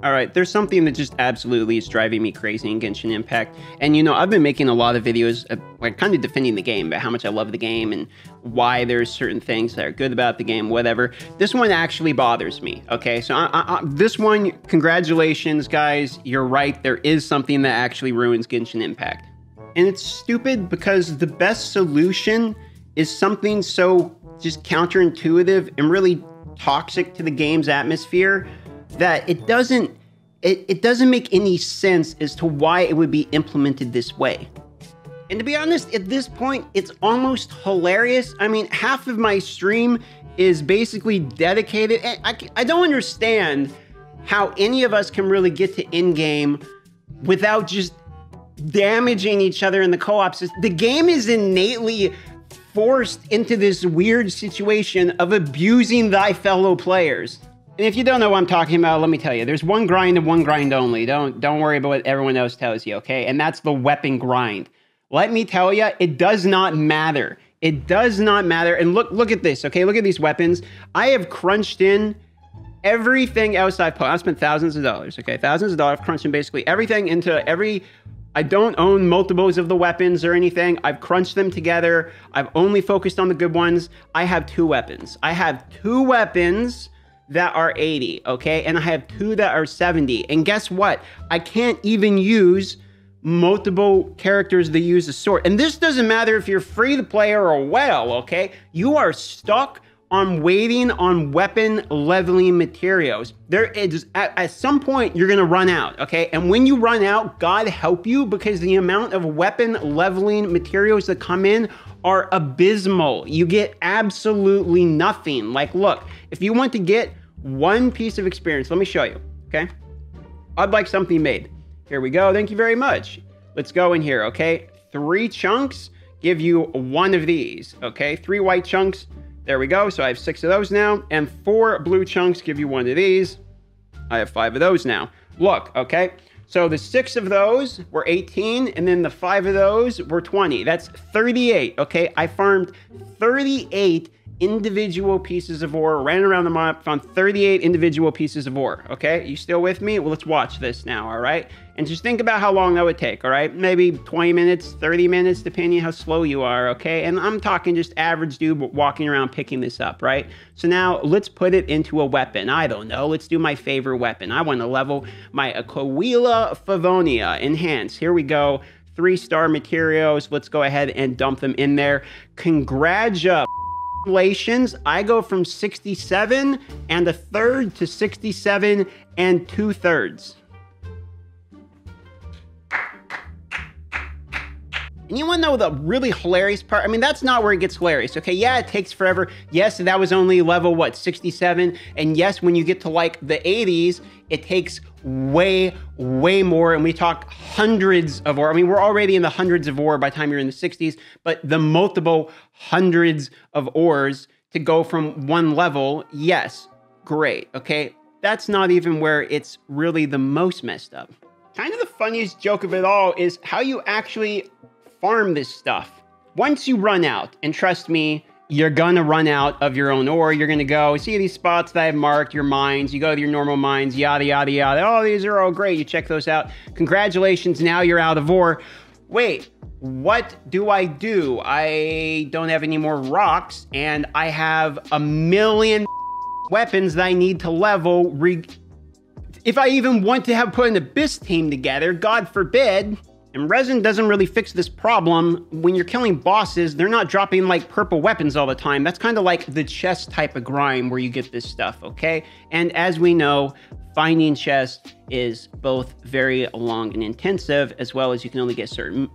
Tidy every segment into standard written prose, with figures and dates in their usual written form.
All right, there's something that just absolutely is driving me crazy in Genshin Impact. And you know, I've been making a lot of videos like kind of defending the game about how much I love the game and why there's certain things that are good about the game, whatever. This one actually bothers me, okay? So this one, congratulations, guys. You're right, there is something that actually ruins Genshin Impact. And it's stupid because the best solution is something so just counterintuitive and really toxic to the game's atmosphere that it doesn't make any sense as to why it would be implemented this way. And to be honest, at this point, it's almost hilarious. I mean, half of my stream is basically dedicated. And I don't understand how any of us can really get to endgame without just damaging each other in the co-ops. The game is innately forced into this weird situation of abusing thy fellow players. And if you don't know what I'm talking about, let me tell you, there's one grind and one grind only. Don't worry about what everyone else tells you, okay? And that's the weapon grind. Let me tell you, it does not matter. It does not matter. And look at this, okay? Look at these weapons. I have crunched in everything else I've spent thousands of dollars, okay? Thousands of dollars crunching basically everything into every... I don't own multiples of the weapons or anything. I've crunched them together. I've only focused on the good ones. I have 2 weapons. I have 2 weapons that are 80, okay? And I have 2 that are 70. And guess what? I can't even use multiple characters that use a sword. And this doesn't matter if you're free to play or a whale, okay? You are stuck on waiting on weapon leveling materials. There is, at some point, you're gonna run out, okay? And when you run out, God help you, because the amount of weapon leveling materials that come in are abysmal. You get absolutely nothing. Like, look, if you want to get 1 piece of experience, let me show you, okay? I'd like something made. Here we go, thank you very much. Let's go in here, okay? 3 chunks give you 1 of these, okay? 3 white chunks, there we go. So I have 6 of those now, and 4 blue chunks give you 1 of these. I have 5 of those now. Look, okay? So the 6 of those were 18, and then the 5 of those were 20. That's 38, okay? I farmed 38 individual pieces of ore, ran around the map, found 38 individual pieces of ore, okay? You still with me? Well, let's watch this now, all right? And just think about how long that would take, all right? Maybe 20 minutes, 30 minutes, depending how slow you are, okay? And I'm talking just average dude walking around picking this up, right? So now let's put it into a weapon. I don't know. Let's do my favorite weapon. I want to level my Aquila Favonia Enhance. Here we go. 3-star materials. Let's go ahead and dump them in there. Congratulations. I go from 67 1/3 to 67 2/3. And you want to know the really hilarious part? I mean, that's not where it gets hilarious, okay? Yeah, it takes forever. Yes, that was only level, what, 67? And yes, when you get to like the 80s, it takes way more. And we talk hundreds of ore. I mean, we're already in the hundreds of ore by the time you're in the 60s, but the multiple hundreds of ores to go from 1 level, yes, great, okay? That's not even where it's really the most messed up. Kind of the funniest joke of it all is how you actually farm this stuff. Once you run out, and trust me, you're gonna run out of your own ore. You're gonna go, see these spots that I've marked, your mines, you go to your normal mines, yada, yada, yada. Oh, these are all great. You check those out. Congratulations, now you're out of ore. Wait, what do? I don't have any more rocks, and I have a million weapons that I need to level. If I even want to have put an Abyss team together, God forbid. And resin doesn't really fix this problem. When you're killing bosses, they're not dropping like purple weapons all the time. That's kind of like the chest type of grind where you get this stuff, okay? And as we know, finding chests is both very long and intensive, as well as you can only get certain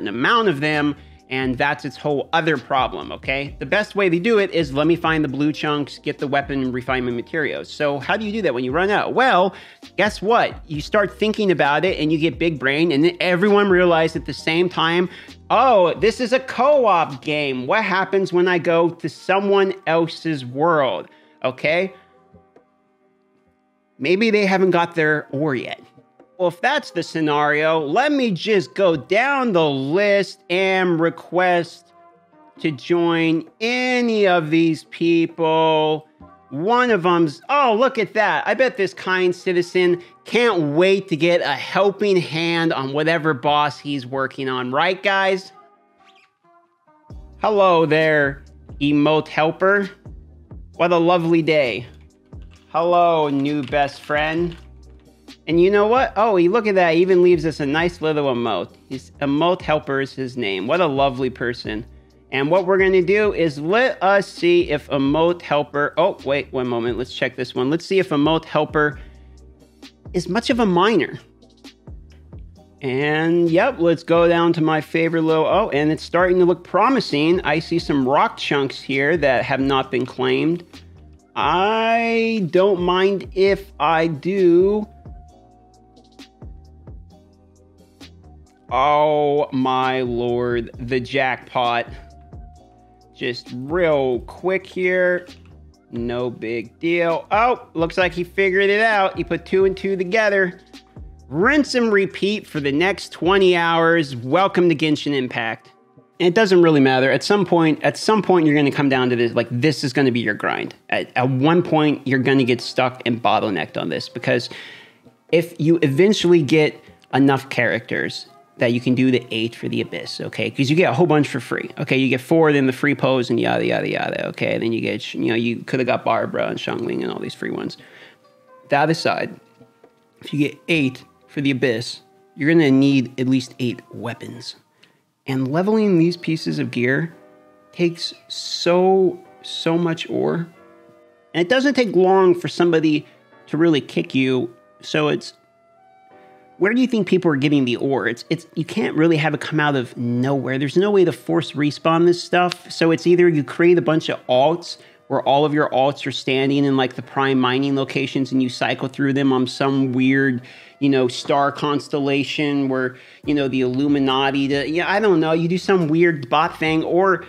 amount of them. And that's its whole other problem, okay? The best way to do it is let me find the blue chunks, get the weapon refinement materials. So how do you do that when you run out? Well, guess what? You start thinking about it and you get big brain, and then everyone realized at the same time, oh, this is a co-op game. What happens when I go to someone else's world, okay? Maybe they haven't got their ore yet. Well, if that's the scenario, let me just go down the list and request to join any of these people One of them's, oh, look at that. I bet this kind citizen can't wait to get a helping hand on whatever boss he's working on. Right, guys? Hello there, emote helper. What a lovely day. Hello, new best friend. And you know what? Oh, look at that. He even leaves us a nice little emote. Emote helper is his name. What a lovely person. And what we're going to do is let us see if emote helper... Oh, wait, one moment. Let's check this one. Let's see if emote helper is much of a miner. And yep, let's go down to my favorite little... Oh, and it's starting to look promising. I see some rock chunks here that have not been claimed. I don't mind if I do. Oh my lord, the jackpot. Just real quick here. No big deal. Oh, looks like he figured it out. He put 2 and 2 together. Rinse and repeat for the next 20 hours. Welcome to Genshin Impact. And it doesn't really matter. At some point, you're going to come down to this. Like, this is going to be your grind. At one point, you're going to get stuck and bottlenecked on this. Because if you eventually get enough characters that you can do the 8 for the Abyss, okay? Because you get a whole bunch for free, okay? You get 4, then the free pose and yada, yada, yada, okay? Then you get, you could have got Barbara and Xiangling and all these free ones. That aside, if you get 8 for the Abyss, you're going to need at least 8 weapons. And leveling these pieces of gear takes so much ore. And it doesn't take long for somebody to really kick you, so it's... Where do you think people are getting the ore? It's you can't really have it come out of nowhere. There's no way to force respawn this stuff. So it's either you create a bunch of alts where all of your alts are standing in like the prime mining locations and you cycle through them on some weird, star constellation where, the Illuminati, I don't know, you do some weird bot thing, or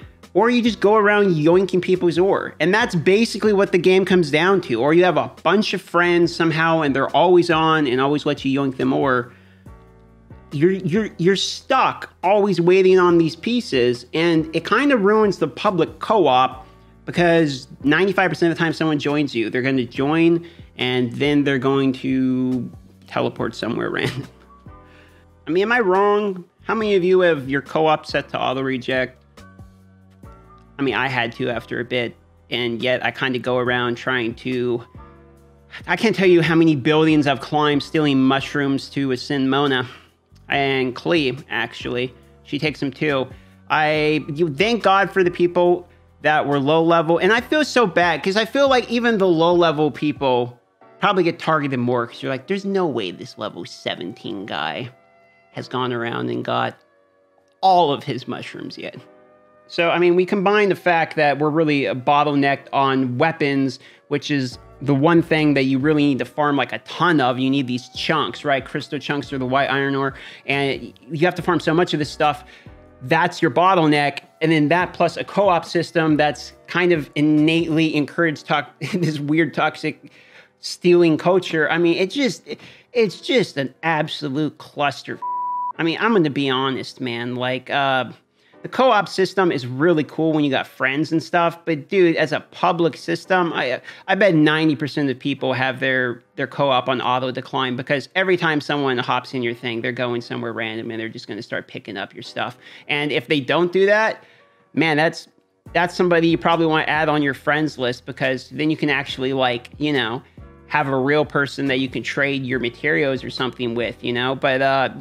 you just go around yoinking people's ore. And that's basically what the game comes down to. Or you have a bunch of friends somehow and they're always on and always let you yoink them ore. You're stuck always waiting on these pieces, and it kind of ruins the public co-op because 95% of the time someone joins you, they're going to join and then they're going to teleport somewhere random. I mean, am I wrong? How many of you have your co-op set to auto-reject? I mean, I had to after a bit, and yet I kind of go around trying to... I can't tell you how many buildings I've climbed stealing mushrooms to ascend Mona. And Klee, actually. She takes them too. Thank God for the people that were low level. And I feel so bad, because I feel like even the low level people probably get targeted more, because you're like, there's no way this level 17 guy has gone around and got all of his mushrooms yet. So, I mean, we combine the fact that we're really bottlenecked on weapons, which is the one thing that you really need to farm like a ton of. You need these chunks, right? Crystal chunks or the white iron ore. And you have to farm so much of this stuff. That's your bottleneck. And then that plus a co-op system that's kind of innately encouraged this weird toxic stealing culture. I mean, it's just an absolute cluster. I mean, I'm going to be honest, man. Like, the co-op system is really cool when you got friends and stuff, but dude, as a public system, I bet 90% of people have their co-op on auto decline, because every time someone hops in your thing, they're going somewhere random and they're just going to start picking up your stuff. And if they don't do that, man, that's somebody you probably want to add on your friends list, because then you can actually, like, have a real person that you can trade your materials or something with, but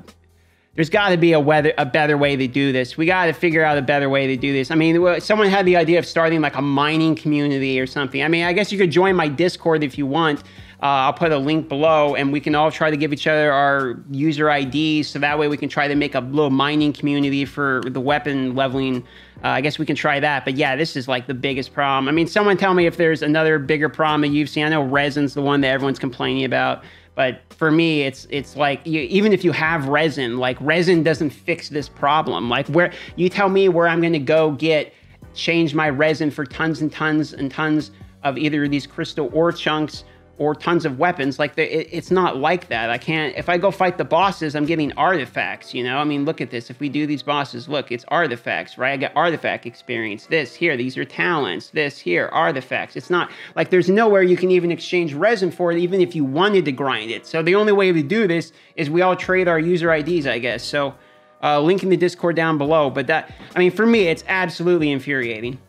there's got to be a better way to do this. We got to figure out a better way to do this. I mean, someone had the idea of starting like a mining community or something. I mean, I guess you could join my Discord if you want. I'll put a link below, and we can all try to give each other our user IDs, so that way we can try to make a little mining community for the weapon leveling. I guess we can try that. But yeah, this is like the biggest problem. I mean, someone tell me if there's another bigger problem that you've seen. I know resin's the one that everyone's complaining about. But for me, it's like, even if you have resin, like resin doesn't fix this problem. Like, where you tell me where I'm going to go change my resin for tons and tons and tons of either these crystal ore chunks or tons of weapons. Like it's not like that. I can't, if I go fight the bosses, I'm getting artifacts, you know? I mean, look at this. If we do these bosses, look, it's artifacts, right? I get artifact experience. This here, these are talents. This here, artifacts. It's not like there's nowhere you can even exchange resin for it, even if you wanted to grind it. So the only way to do this is we all trade our user IDs, I guess. So link in the Discord down below. But that, I mean, for me, it's absolutely infuriating.